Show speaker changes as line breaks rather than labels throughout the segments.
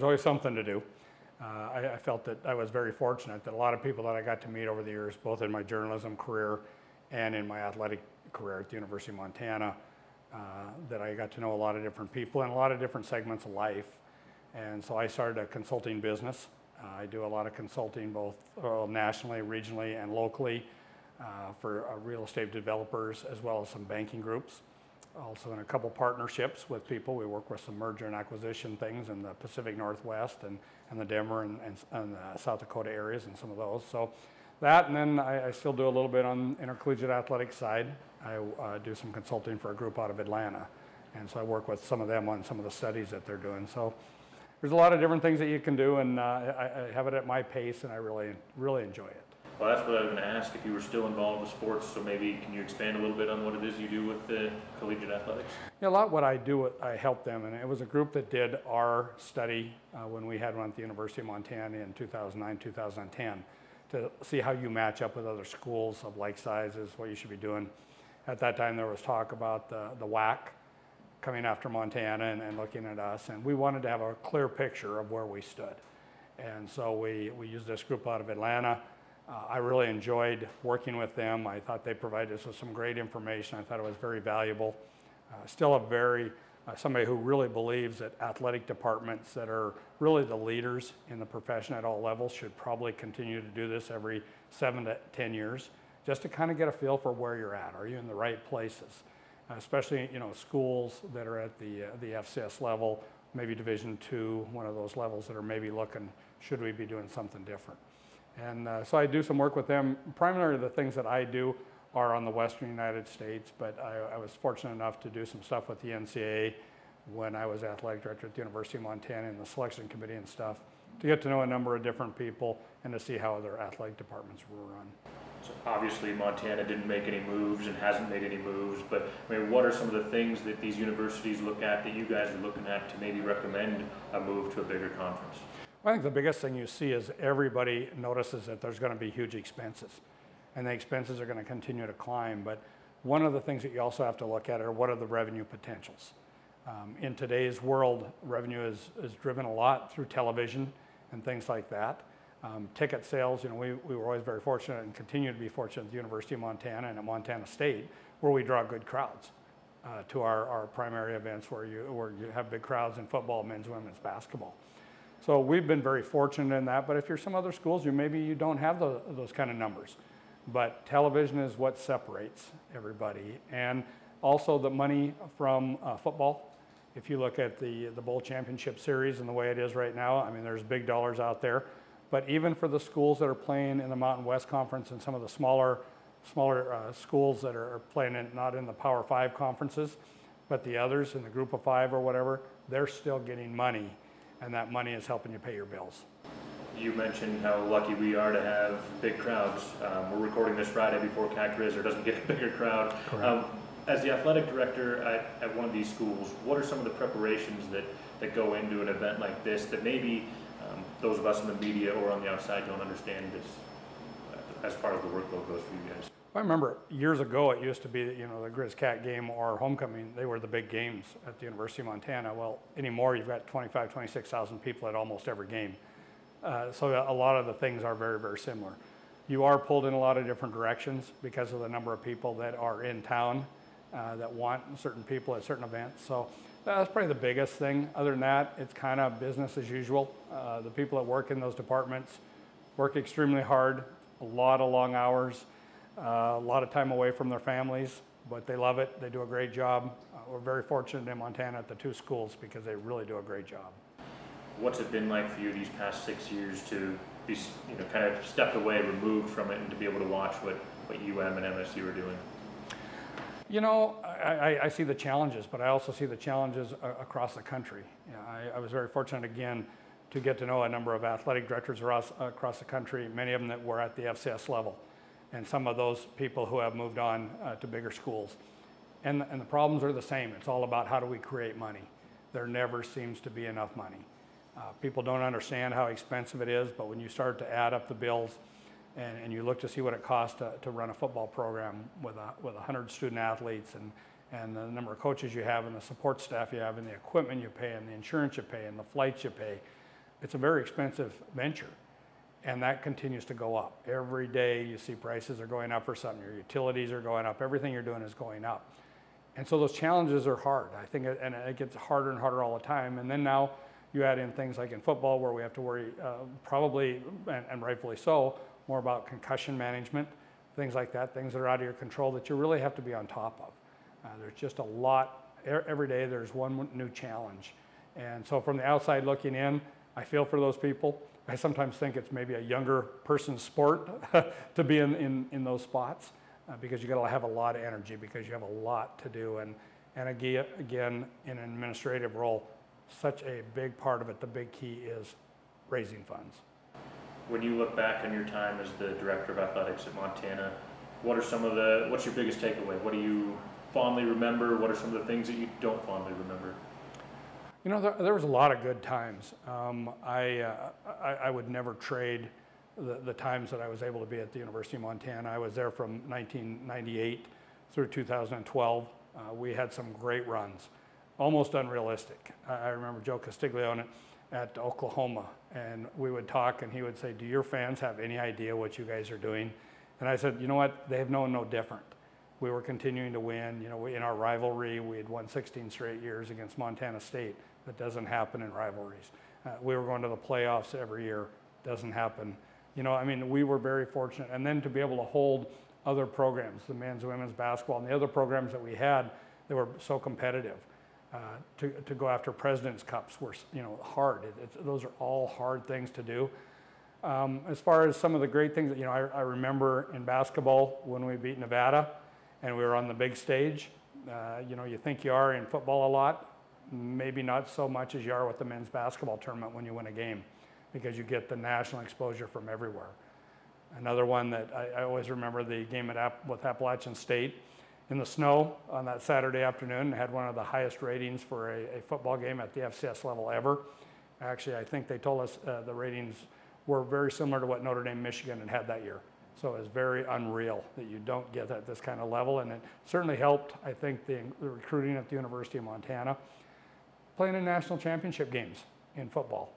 there's always something to do. I felt that I was very fortunate that a lot of people that I got to meet over the years, both in my journalism career and in my athletic career at the University of Montana, that I got to know a lot of different people in a lot of different segments of life. And so I started a consulting business. I do a lot of consulting both nationally, regionally, and locally for real estate developers as well as some banking groups. Also in a couple partnerships with people. We work with some merger and acquisition things in the Pacific Northwest and the Denver and the South Dakota areas and some of those. So that, and then I still do a little bit on intercollegiate athletic side. I do some consulting for a group out of Atlanta. And so I work with some of them on some of the studies that they're doing. So there's a lot of different things that you can do, and I have it at my pace, and I really enjoy it.
Well, that's what I was going to ask, if you were still involved with sports, so maybe can you expand a little bit on what it is you do with the collegiate athletics?
Yeah, a lot what I do, I help them, and it was a group that did our study when we had one at the University of Montana in 2009, 2010, to see how you match up with other schools of like sizes, what you should be doing. At that time, there was talk about the WAC coming after Montana and looking at us, and we wanted to have a clear picture of where we stood. And so we used this group out of Atlanta. I really enjoyed working with them. I thought they provided us with some great information. I thought it was very valuable. Still somebody who really believes that athletic departments that are really the leaders in the profession at all levels should probably continue to do this every 7 to 10 years, just to kind of get a feel for where you're at. Are you in the right places? Especially, schools that are at the FCS level, maybe Division II, one of those levels that are maybe looking, should we be doing something different? And so I do some work with them. Primarily the things that I do are on the Western United States, but I was fortunate enough to do some stuff with the NCAA when I was athletic director at the University of Montana in the selection committee and stuff, to get to know a number of different people and to see how their athletic departments were run.
So obviously Montana didn't make any moves and hasn't made any moves, but I mean, what are some of the things that these universities look at that you guys are looking at to maybe recommend a move to a bigger conference?
I think the biggest thing you see is everybody notices that there's going to be huge expenses, and the expenses are going to continue to climb. But one of the things that you also have to look at are what are the revenue potentials. In today's world, revenue is driven a lot through television and things like that. Ticket sales, we were always very fortunate and continue to be fortunate at the University of Montana and at Montana State, where we draw good crowds to our primary events where you have big crowds in football, men's, women's basketball. So we've been very fortunate in that, but if you're some other schools, maybe you don't have those kind of numbers. But television is what separates everybody. And also the money from football. If you look at the Bowl Championship Series and the way it is right now, I mean, there's big dollars out there. But even for the schools that are playing in the Mountain West Conference and some of the smaller schools that are playing not in the Power 5 conferences, but the others in the Group of 5 or whatever, they're still getting money. And that money is helping you pay your bills.
You mentioned how lucky we are to have big crowds. We're recording this Friday before Cat-Grizz doesn't get a bigger crowd. As the athletic director at one of these schools, what are some of the preparations that go into an event like this that maybe those of us in the media or on the outside don't understand as far as the workload goes for you guys?
I remember years ago it used to be, the Grizz-Cat game or homecoming, they were the big games at the University of Montana. Well, anymore you've got 25, 26,000 people at almost every game. So a lot of the things are very, very similar. You are pulled in a lot of different directions because of the number of people that are in town that want certain people at certain events. So that's probably the biggest thing. Other than that, it's kind of business as usual. The people that work in those departments work extremely hard, a lot of long hours. A lot of time away from their families, but they love it. They do a great job. We're very fortunate in Montana at the two schools because they really do a great job.
What's it been like for you these past 6 years to be, kind of stepped away, removed from it, and to be able to watch what UM and MSU are doing?
I see the challenges, but I also see the challenges across the country. I was very fortunate again to get to know a number of athletic directors across the country, many of them that were at the FCS level, and some of those people who have moved on to bigger schools. And the problems are the same. It's all about how do we create money. There never seems to be enough money. People don't understand how expensive it is, but when you start to add up the bills and you look to see what it costs to run a football program with 100 student athletes and the number of coaches you have and the support staff you have and the equipment you pay and the insurance you pay and the flights you pay, it's a very expensive venture. And that continues to go up. Every day you see prices are going up for something. Your utilities are going up. Everything you're doing is going up. And so those challenges are hard. I think, and it gets harder and harder all the time. And then now you add in things like in football where we have to worry, probably, and rightfully so, more about concussion management, things like that, things that are out of your control that you really have to be on top of. There's just a lot. Every day there's one new challenge. And so from the outside looking in, I feel for those people. I sometimes think it's maybe a younger person's sport to be in those spots because you got to have a lot of energy because you have a lot to do. And again, in an administrative role, such a big part of it, the big key is raising funds.
When you look back on your time as the director of athletics at Montana, what's your biggest takeaway? What do you fondly remember? What are some of the things that you don't fondly remember?
You know, there was a lot of good times. I would never trade the times that I was able to be at the University of Montana. I was there from 1998 through 2012. We had some great runs, almost unrealistic. I remember Joe Castiglione at Oklahoma, and we would talk, and he would say, "Do your fans have any idea what you guys are doing?" And I said, "You know what? They have known no different." We were continuing to win. You know, in our rivalry, we had won 16 straight years against Montana State. That doesn't happen in rivalries. We were going to the playoffs every year. Doesn't happen. You know, I mean, we were very fortunate. And then to be able to hold other programs, the men's and women's basketball, and the other programs that we had, they were so competitive. To go after President's Cups were, you know, hard. Those are all hard things to do. As far as some of the great things, you know, I remember in basketball when we beat Nevada and we were on the big stage. You know, you think you are in football a lot. Maybe not so much as you are with the men's basketball tournament when you win a game, because you get the national exposure from everywhere. Another one that I always remember, the game with Appalachian State in the snow on that Saturday afternoon, had one of the highest ratings for a football game at the FCS level ever. Actually, I think they told us the ratings were very similar to what Notre Dame, Michigan had that year. So it was very unreal that you don't get at this kind of level, and it certainly helped, I think, the recruiting at the University of Montana. Playing in national championship games in football.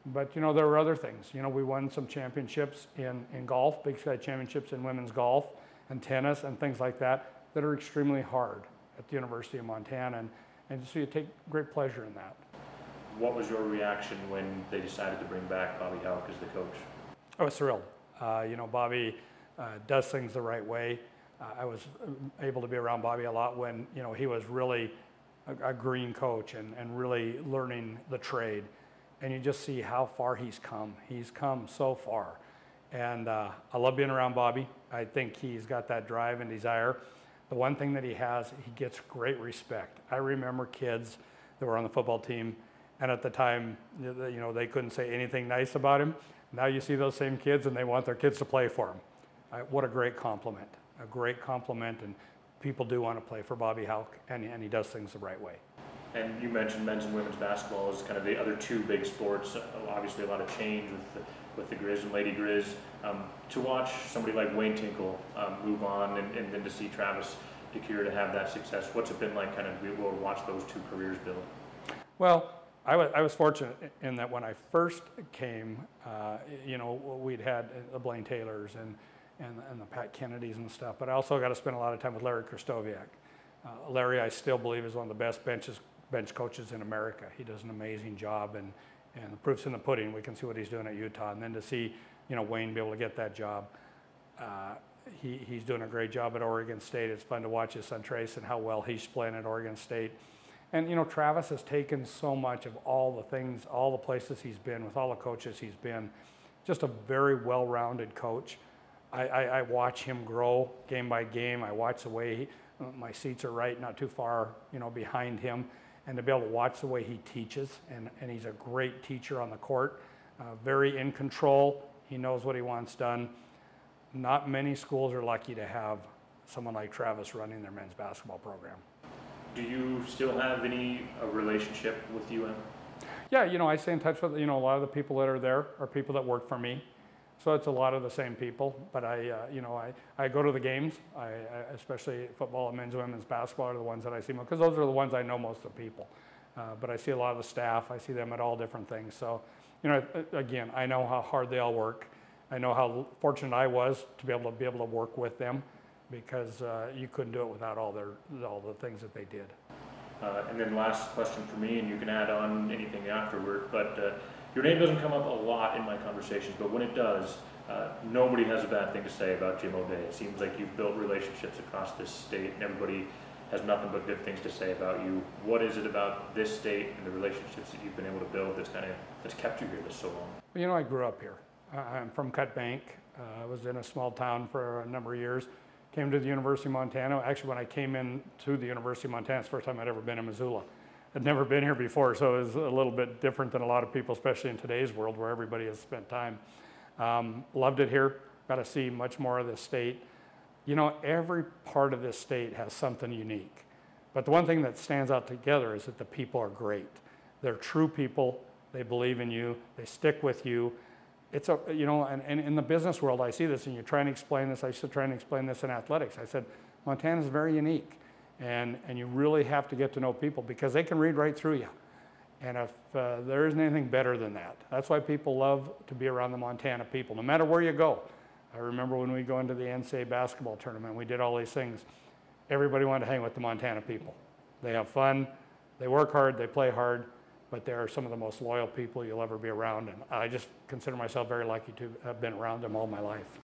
But, you know, there were other things. You know, we won some championships in golf, Big Sky championships in women's golf and tennis and things like that are extremely hard at the University of Montana. And so you take great pleasure in that.
What was your reaction when they decided to bring back Bobby Houck as the coach?
I was thrilled. You know, Bobby does things the right way. I was able to be around Bobby a lot when, you know, he was really a green coach and really learning the trade. And you just see how far he's come. He's come so far. And I love being around Bobby. I think he's got that drive and desire. The one thing that he has, he gets great respect. I remember kids that were on the football team, and at the time, you know, they couldn't say anything nice about him. Now you see those same kids and they want their kids to play for him. What a great compliment, and people do want to play for Bobby Houck, and he does things the right way.
And you mentioned men's and women's basketball as kind of the other two big sports. Obviously a lot of change with the Grizz and Lady Grizz. To watch somebody like Wayne Tinkle move on, and then to see Travis DeCure to have that success, what's it been like kind of be able to watch those two careers build?
Well, I was fortunate in that when I first came, you know, we'd had the Blaine Taylors and the Pat Kennedys and stuff, but I also got to spend a lot of time with Larry Krastoviak. Larry, I still believe, is one of the best bench coaches in America. He does an amazing job, and the proof's in the pudding. We can see what he's doing at Utah, and then to see, you know, Wayne be able to get that job. He's doing a great job at Oregon State. It's fun to watch his son Trace and how well he's playing at Oregon State. And, you know, Travis has taken so much of all the things, all the places he's been, with all the coaches he's been. Just a very well-rounded coach. I watch him grow game by game. I watch the way my seats are right, not too far, you know, behind him, and to be able to watch the way he teaches, and he's a great teacher on the court, very in control. He knows what he wants done. Not many schools are lucky to have someone like Travis running their men's basketball program.
Do you still have any relationship with UM?
Yeah, you know, I stay in touch with, you know, a lot of the people that are there are people that work for me. So it's a lot of the same people, but you know, I go to the games, especially football and men's and women's basketball are the ones that I see most, because those are the ones I know most of the people. but I see a lot of the staff. I see them at all different things. So, you know, again, I know how hard they all work. I know how fortunate I was to be able to work with them, because you couldn't do it without all the things that they did.
And then last question for me, and you can add on anything afterward, but your name doesn't come up a lot in my conversations, but when it does, nobody has a bad thing to say about Jim O'Day. It seems like you've built relationships across this state, and everybody has nothing but good things to say about you. What is it about this state and the relationships that you've been able to build that's kept you here this so long?
Well, you know, I grew up here. I'm from Cut Bank. I was in a small town for a number of years. Came to the University of Montana. Actually, when I came in to the University of Montana, it's the first time I'd ever been in Missoula. I'd never been here before, so it was a little bit different than a lot of people, especially in today's world where everybody has spent time. Loved it here. Got to see much more of the state. You know, every part of this state has something unique. But the one thing that stands out together is that the people are great. They're true people. They believe in you. They stick with you. It's a, you know, and in the business world, I see this, and you're trying to explain this. I used to try and explain this in athletics. I said, Montana's very unique, and you really have to get to know people because they can read right through you. And if there isn't anything better than that, that's why people love to be around the Montana people, no matter where you go. I remember when we go into the NCAA basketball tournament, we did all these things. Everybody wanted to hang with the Montana people. They have fun, they work hard, they play hard, but they are some of the most loyal people you'll ever be around. And I just consider myself very lucky to have been around them all my life.